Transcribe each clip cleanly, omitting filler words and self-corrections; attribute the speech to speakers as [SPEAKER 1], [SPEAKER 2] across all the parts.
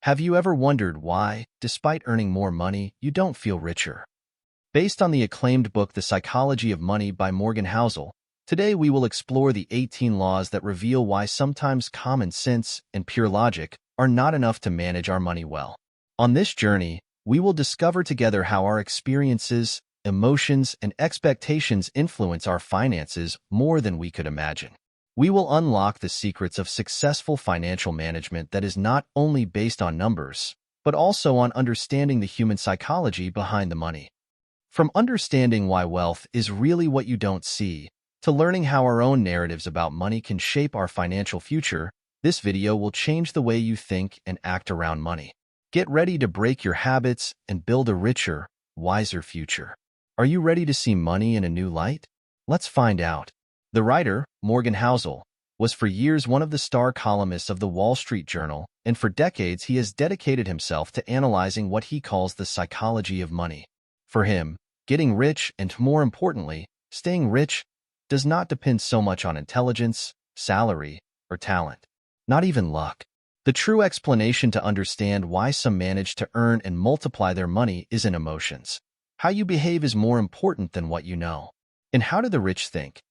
[SPEAKER 1] Have you ever wondered why, despite earning more money, you don't feel richer? Based on the acclaimed book The Psychology of Money by Morgan Housel, today we will explore the 18 laws that reveal why sometimes common sense and pure logic are not enough to manage our money well. On this journey, we will discover together how our experiences, emotions, and expectations influence our finances more than we could imagine. We will unlock the secrets of successful financial management that is not only based on numbers, but also on understanding the human psychology behind the money. From understanding why wealth is really what you don't see, to learning how our own narratives about money can shape our financial future, this video will change the way you think and act around money. Get ready to break your habits and build a richer, wiser future. Are you ready to see money in a new light? Let's find out. The writer, Morgan Housel, was for years one of the star columnists of the Wall Street Journal, and for decades he has dedicated himself to analyzing what he calls the psychology of money. For him, getting rich and, more importantly, staying rich does not depend so much on intelligence, salary, or talent. Not even luck. The true explanation to understand why some manage to earn and multiply their money is in emotions. How you behave is more important than what you know. And how do the rich think?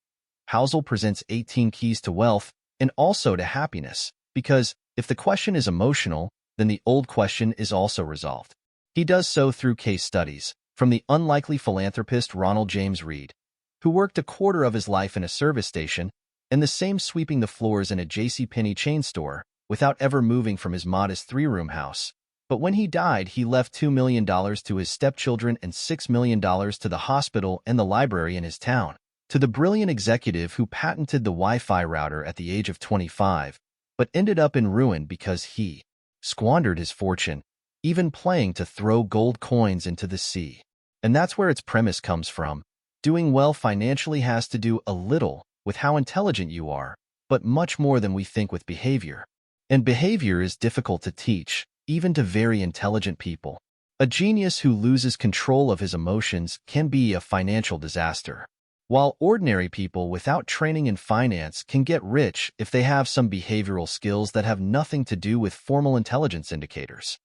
[SPEAKER 1] Housel presents 18 keys to wealth and also to happiness, because if the question is emotional, then the old question is also resolved. He does so through case studies, from the unlikely philanthropist Ronald James Reed, who worked a quarter of his life in a service station, and the same sweeping the floors in a JCPenney chain store without ever moving from his modest three-room house. But when he died, he left $2 million to his stepchildren and $6 million to the hospital and the library in his town. To the brilliant executive who patented the Wi-Fi router at the age of 25, but ended up in ruin because he squandered his fortune, even playing to throw gold coins into the sea. And that's where its premise comes from. Doing well financially has to do a little with how intelligent you are, but much more than we think with behavior. And behavior is difficult to teach, even to very intelligent people. A genius who loses control of his emotions can be a financial disaster, while ordinary people without training in finance can get rich if they have some behavioral skills that have nothing to do with formal intelligence indicators.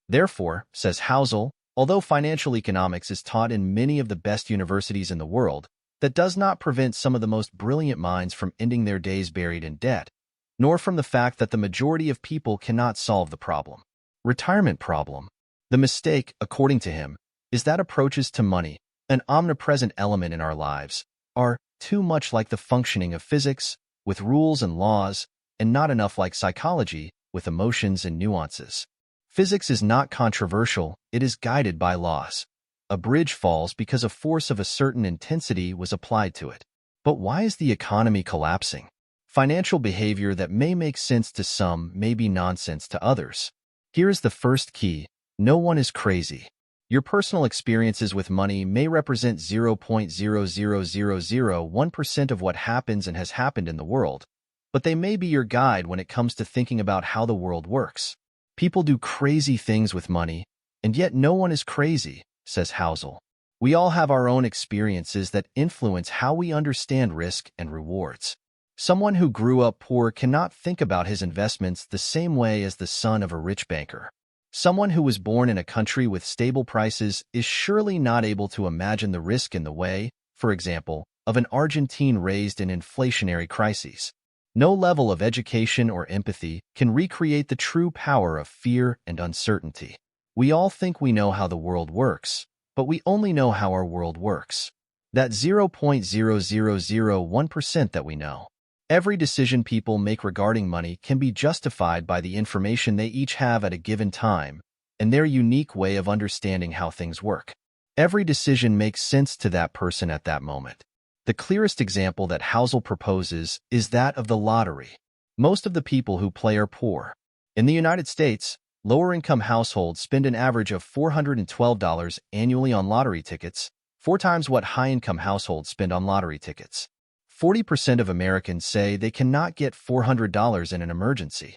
[SPEAKER 1] Therefore, says Housel, although financial economics is taught in many of the best universities in the world, that does not prevent some of the most brilliant minds from ending their days buried in debt, nor from the fact that the majority of people cannot solve the problem. Retirement problem. The mistake, according to him, is that approaches to money, an omnipresent element in our lives, are too much like the functioning of physics, with rules and laws, and not enough like psychology, with emotions and nuances. Physics is not controversial, it is guided by laws. A bridge falls because a force of a certain intensity was applied to it. But why is the economy collapsing? Financial behavior that may make sense to some may be nonsense to others. Here is the first key: no one is crazy. Your personal experiences with money may represent 0.00001% of what happens and has happened in the world, but they may be your guide when it comes to thinking about how the world works. People do crazy things with money, and yet no one is crazy, says Housel. We all have our own experiences that influence how we understand risk and rewards. Someone who grew up poor cannot think about his investments the same way as the son of a rich banker. Someone who was born in a country with stable prices is surely not able to imagine the risk in the way, for example, of an Argentine raised in inflationary crises. No level of education or empathy can recreate the true power of fear and uncertainty. We all think we know how the world works, but we only know how our world works. That 0.0001% that we know. Every decision people make regarding money can be justified by the information they each have at a given time and their unique way of understanding how things work. Every decision makes sense to that person at that moment. The clearest example that Housel proposes is that of the lottery. Most of the people who play are poor. In the United States, lower-income households spend an average of $412 annually on lottery tickets, 4 times what high-income households spend on lottery tickets. 40% of Americans say they cannot get $400 in an emergency.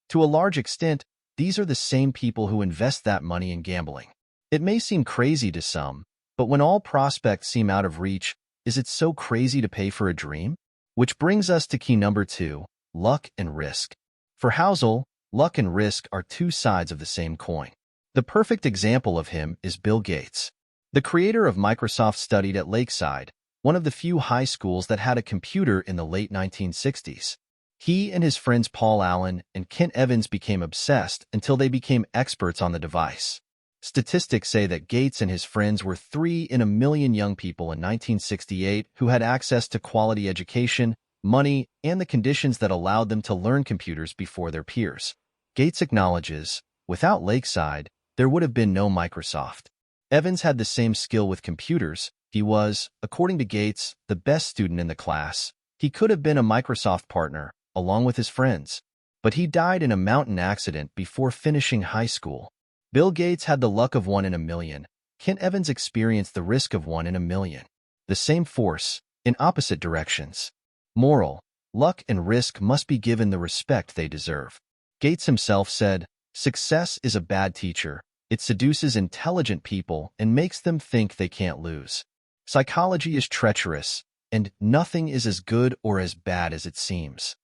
[SPEAKER 1] To a large extent, these are the same people who invest that money in gambling. It may seem crazy to some, but when all prospects seem out of reach, is it so crazy to pay for a dream? Which brings us to key number 2, luck and risk. For Housel, luck and risk are two sides of the same coin. The perfect example of him is Bill Gates. The creator of Microsoft studied at Lakeside, one of the few high schools that had a computer in the late 1960s. He and his friends Paul Allen and Kent Evans became obsessed until they became experts on the device. Statistics say that Gates and his friends were 3 in a million young people in 1968 who had access to quality education, money, and the conditions that allowed them to learn computers before their peers. Gates acknowledges, without Lakeside, there would have been no Microsoft. Evans had the same skill with computers. He was, according to Gates, the best student in the class. He could have been a Microsoft partner, along with his friends. But he died in a mountain accident before finishing high school. Bill Gates had the luck of 1 in a million. Kent Evans experienced the risk of 1 in a million. The same force, in opposite directions. Moral: luck and risk must be given the respect they deserve. Gates himself said, "Success is a bad teacher. It seduces intelligent people and makes them think they can't lose. Psychology is treacherous, and nothing is as good or as bad as it seems."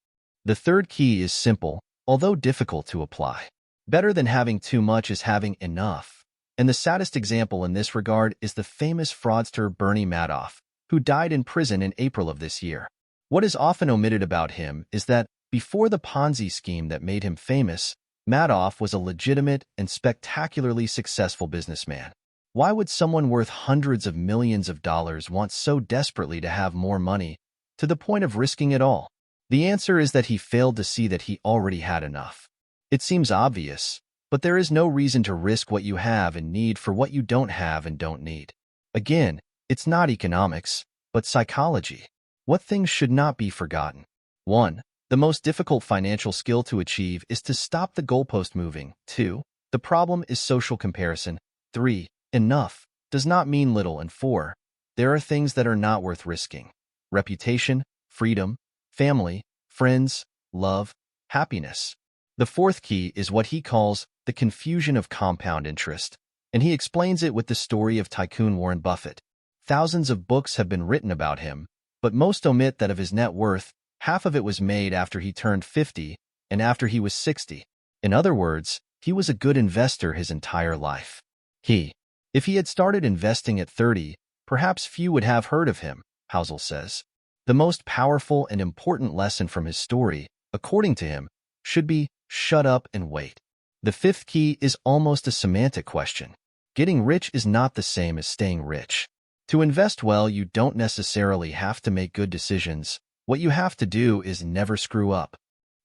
[SPEAKER 1] The third key is simple, although difficult to apply. Better than having too much is having enough. And the saddest example in this regard is the famous fraudster Bernie Madoff, who died in prison in April of this year. What is often omitted about him is that, before the Ponzi scheme that made him famous, Madoff was a legitimate and spectacularly successful businessman. Why would someone worth hundreds of millions of dollars want so desperately to have more money, to the point of risking it all? The answer is that he failed to see that he already had enough. It seems obvious, but there is no reason to risk what you have and need for what you don't have and don't need. Again, it's not economics, but psychology. What things should not be forgotten? 1. The most difficult financial skill to achieve is to stop the goalpost moving. 2. The problem is social comparison. 3. Enough does not mean little. And 4. There are things that are not worth risking. Reputation, freedom, family, friends, love, happiness. The fourth key is what he calls the confusion of compound interest, and he explains it with the story of tycoon Warren Buffett. Thousands of books have been written about him, but most omit that of his net worth, half of it was made after he turned 50 and after he was 60. In other words, he was a good investor his entire life. If he had started investing at 30, perhaps few would have heard of him, Housel says. The most powerful and important lesson from his story, according to him, should be shut up and wait. The fifth key is almost a semantic question. Getting rich is not the same as staying rich. To invest well, you don't necessarily have to make good decisions. What you have to do is never screw up.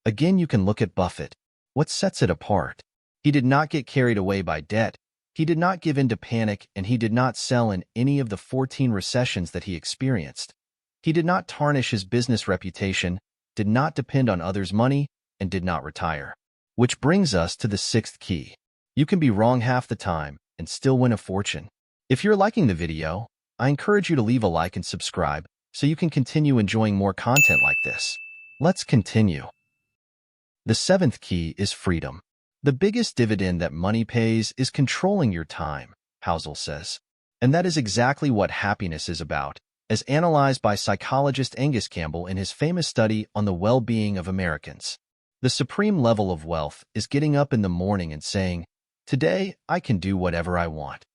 [SPEAKER 1] Again, you can look at Buffett. What sets it apart? He did not get carried away by debt. He did not give in to panic, and he did not sell in any of the 14 recessions that he experienced. He did not tarnish his business reputation, did not depend on others' money, and did not retire. Which brings us to the sixth key. You can be wrong half the time and still win a fortune. If you're liking the video, I encourage you to leave a like and subscribe so you can continue enjoying more content like this. Let's continue. The seventh key is freedom. The biggest dividend that money pays is controlling your time, Housel says. And that is exactly what happiness is about, as analyzed by psychologist Angus Campbell in his famous study on the well-being of Americans. The supreme level of wealth is getting up in the morning and saying, "Today, I can do whatever I want."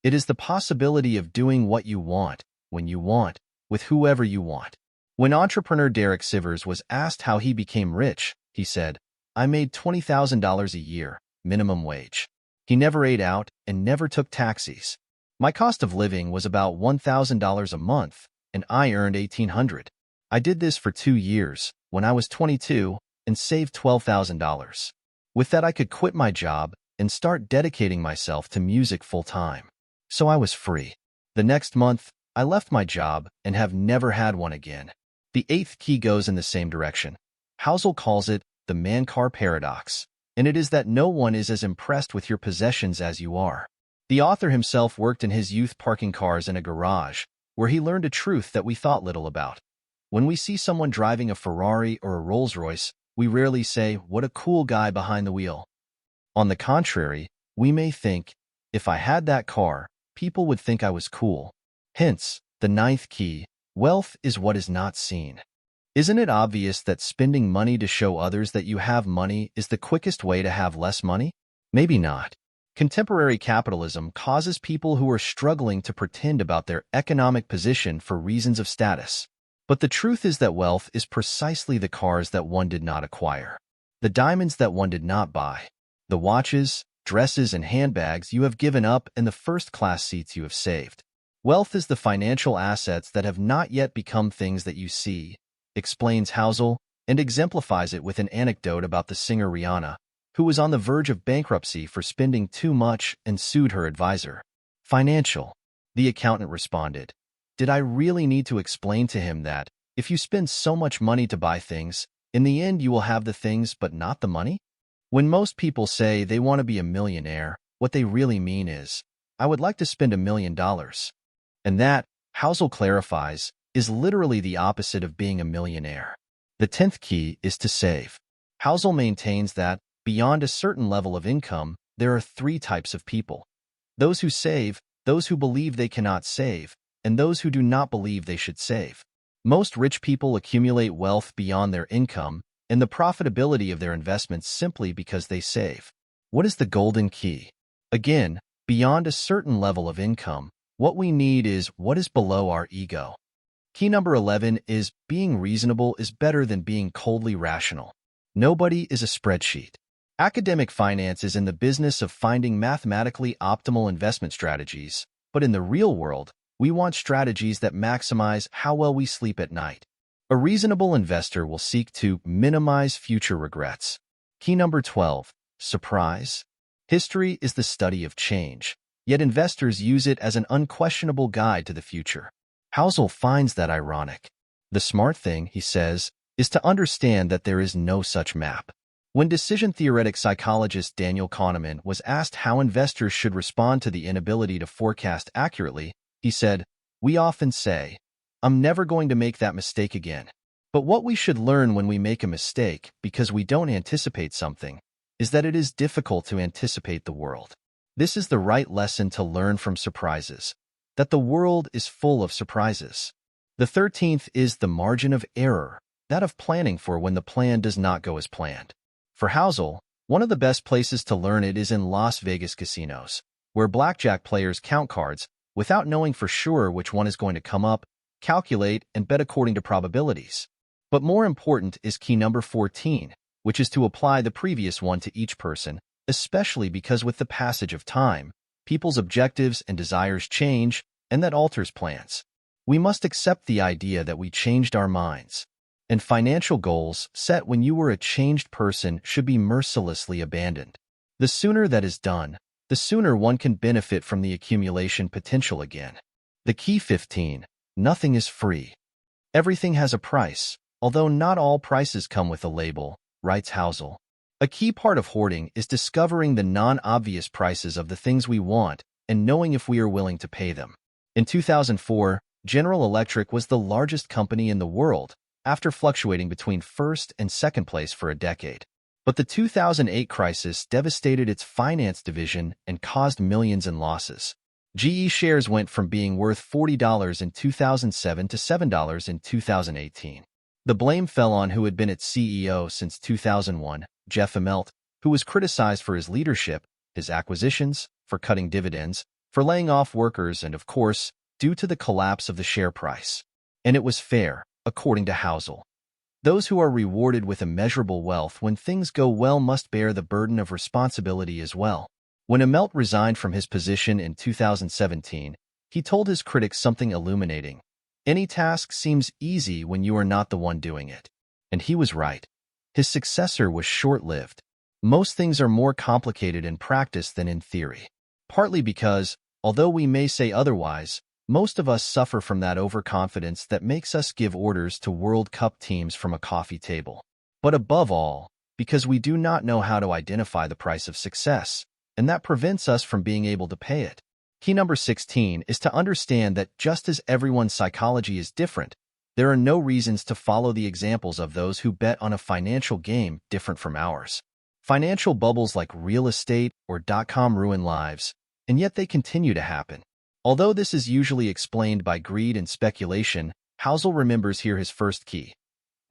[SPEAKER 1] It is the possibility of doing what you want, when you want, with whoever you want. When entrepreneur Derek Sivers was asked how he became rich, he said, "I made $20,000 a year, minimum wage. He never ate out and never took taxis. My cost of living was about $1,000 a month, and I earned $1,800. I did this for 2 years, when I was 22, and saved $12,000. With that, I could quit my job and start dedicating myself to music full-time. So I was free. The next month, I left my job and have never had one again." The eighth key goes in the same direction. Housel calls it the man-car paradox, and it is that no one is as impressed with your possessions as you are. The author himself worked in his youth parking cars in a garage, where he learned a truth that we thought little about. When we see someone driving a Ferrari or a Rolls-Royce, we rarely say, "What a cool guy behind the wheel." On the contrary, we may think, "If I had that car, people would think I was cool." Hence, the ninth key, wealth is what is not seen. Isn't it obvious that spending money to show others that you have money is the quickest way to have less money? Maybe not. Contemporary capitalism causes people who are struggling to pretend about their economic position for reasons of status. But the truth is that wealth is precisely the cars that one did not acquire, the diamonds that one did not buy, the watches, dresses, and handbags you have given up, and the first-class seats you have saved. Wealth is the financial assets that have not yet become things that you see, explains Housel, and exemplifies it with an anecdote about the singer Rihanna, who was on the verge of bankruptcy for spending too much and sued her advisor. Financial. The accountant responded. Did I really need to explain to him that, if you spend so much money to buy things, in the end you will have the things but not the money? When most people say they want to be a millionaire, what they really mean is, I would like to spend $1 million. And that, Housel clarifies, is literally the opposite of being a millionaire. The 10th key is to save. Housel maintains that, beyond a certain level of income, there are 3 types of people. Those who save, those who believe they cannot save, and those who do not believe they should save. Most rich people accumulate wealth beyond their income and the profitability of their investments simply because they save. What is the golden key? Again, beyond a certain level of income, what we need is what is below our ego. Key number 11 is being reasonable is better than being coldly rational. Nobody is a spreadsheet. Academic finance is in the business of finding mathematically optimal investment strategies, but in the real world, we want strategies that maximize how well we sleep at night. A reasonable investor will seek to minimize future regrets. Key number 12, surprise. History is the study of change, yet investors use it as an unquestionable guide to the future. Housel finds that ironic. The smart thing, he says, is to understand that there is no such map. When decision-theoretic psychologist Daniel Kahneman was asked how investors should respond to the inability to forecast accurately, he said, "We often say, I'm never going to make that mistake again. But what we should learn when we make a mistake, because we don't anticipate something, is that it is difficult to anticipate the world. This is the right lesson to learn from surprises, that the world is full of surprises." The 13th is the margin of error, that of planning for when the plan does not go as planned. For Housel, one of the best places to learn it is in Las Vegas casinos, where blackjack players count cards without knowing for sure which one is going to come up, calculate, and bet according to probabilities. But more important is key number 14, which is to apply the previous one to each person, especially because with the passage of time, people's objectives and desires change, and that alters plans. We must accept the idea that we changed our minds. And financial goals set when you were a changed person should be mercilessly abandoned. The sooner that is done, the sooner one can benefit from the accumulation potential again. The key 15, nothing is free. Everything has a price, although not all prices come with a label, writes Housel. A key part of hoarding is discovering the non-obvious prices of the things we want and knowing if we are willing to pay them. In 2004, General Electric was the largest company in the world, after fluctuating between first and second place for a decade. But the 2008 crisis devastated its finance division and caused millions in losses. GE shares went from being worth $40 in 2007 to $7 in 2018. The blame fell on who had been its CEO since 2001, Jeff Immelt, who was criticized for his leadership, his acquisitions, for cutting dividends, for laying off workers, and of course, due to the collapse of the share price. And it was fair, according to Housel. Those who are rewarded with immeasurable wealth when things go well must bear the burden of responsibility as well. When Immelt resigned from his position in 2017, he told his critics something illuminating. Any task seems easy when you are not the one doing it. And he was right. His successor was short-lived. Most things are more complicated in practice than in theory. Partly because, although we may say otherwise, most of us suffer from that overconfidence that makes us give orders to World Cup teams from a coffee table. But above all, because we do not know how to identify the price of success, and that prevents us from being able to pay it. Key number 16 is to understand that just as everyone's psychology is different, there are no reasons to follow the examples of those who bet on a financial game different from ours. Financial bubbles like real estate or .com ruin lives, and yet they continue to happen. Although this is usually explained by greed and speculation, Housel remembers here his first key.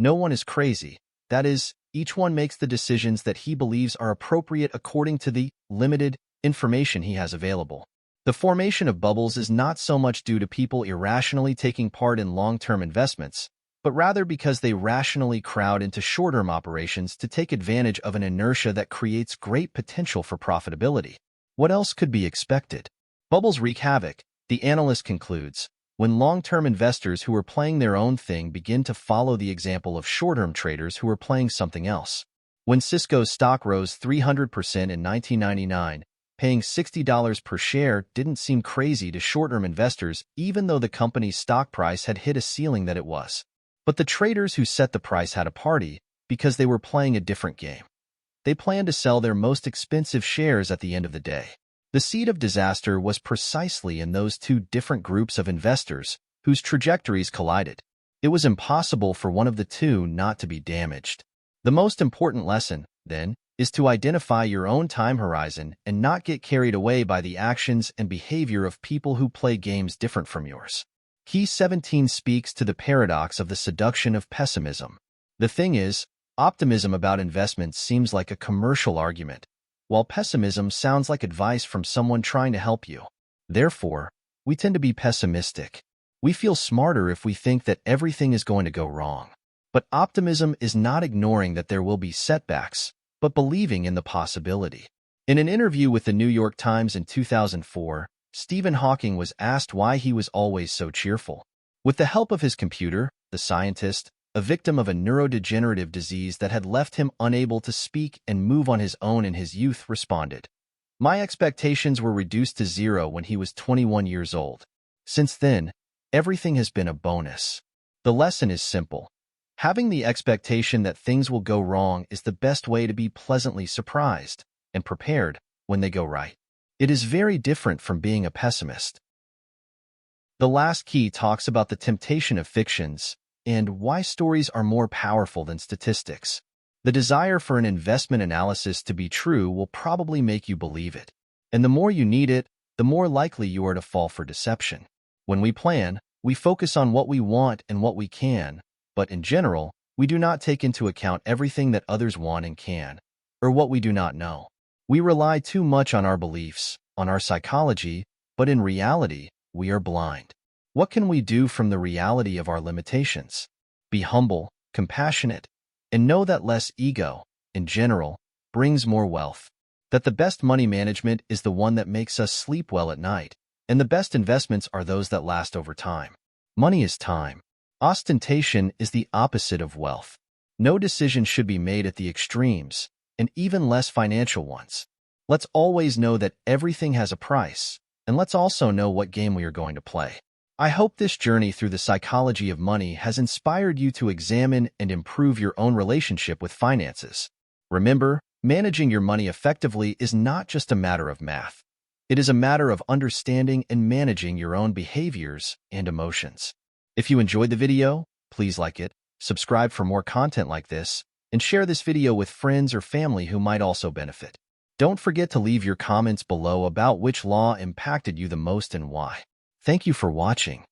[SPEAKER 1] No one is crazy. That is, each one makes the decisions that he believes are appropriate according to the limited information he has available. The formation of bubbles is not so much due to people irrationally taking part in long-term investments, but rather because they rationally crowd into short-term operations to take advantage of an inertia that creates great potential for profitability. What else could be expected? Bubbles wreak havoc, the analyst concludes, when long-term investors who are playing their own thing begin to follow the example of short-term traders who are playing something else. When Cisco's stock rose 300% in 1999, paying $60 per share didn't seem crazy to short-term investors even though the company's stock price had hit a ceiling that it was. But the traders who set the price had a party because they were playing a different game. They planned to sell their most expensive shares at the end of the day. The seed of disaster was precisely in those two different groups of investors whose trajectories collided. It was impossible for one of the two not to be damaged. The most important lesson, then, is to identify your own time horizon and not get carried away by the actions and behavior of people who play games different from yours. Key 17 speaks to the paradox of the seduction of pessimism. The thing is, optimism about investments seems like a commercial argument, while pessimism sounds like advice from someone trying to help you. Therefore, we tend to be pessimistic. We feel smarter if we think that everything is going to go wrong. But optimism is not ignoring that there will be setbacks, but believing in the possibility. In an interview with the New York Times in 2004, Stephen Hawking was asked why he was always so cheerful. With the help of his computer, the scientist, a victim of a neurodegenerative disease that had left him unable to speak and move on his own in his youth, responded, "My expectations were reduced to zero when he was 21 years old. Since then, everything has been a bonus." The lesson is simple. Having the expectation that things will go wrong is the best way to be pleasantly surprised and prepared when they go right. It is very different from being a pessimist. The last key talks about the temptation of fictions and why stories are more powerful than statistics. The desire for an investment analysis to be true will probably make you believe it. And the more you need it, the more likely you are to fall for deception. When we plan, we focus on what we want and what we can, but in general, we do not take into account everything that others want and can, or what we do not know. We rely too much on our beliefs, on our psychology, but in reality, we are blind. What can we do from the reality of our limitations? Be humble, compassionate, and know that less ego, in general, brings more wealth. That the best money management is the one that makes us sleep well at night, and the best investments are those that last over time. Money is time. Ostentation is the opposite of wealth. No decision should be made at the extremes, and even less financial ones. Let's always know that everything has a price, and let's also know what game we are going to play. I hope this journey through the psychology of money has inspired you to examine and improve your own relationship with finances. Remember, managing your money effectively is not just a matter of math. It is a matter of understanding and managing your own behaviors and emotions. If you enjoyed the video, please like it, subscribe for more content like this, and share this video with friends or family who might also benefit. Don't forget to leave your comments below about which law impacted you the most and why. Thank you for watching.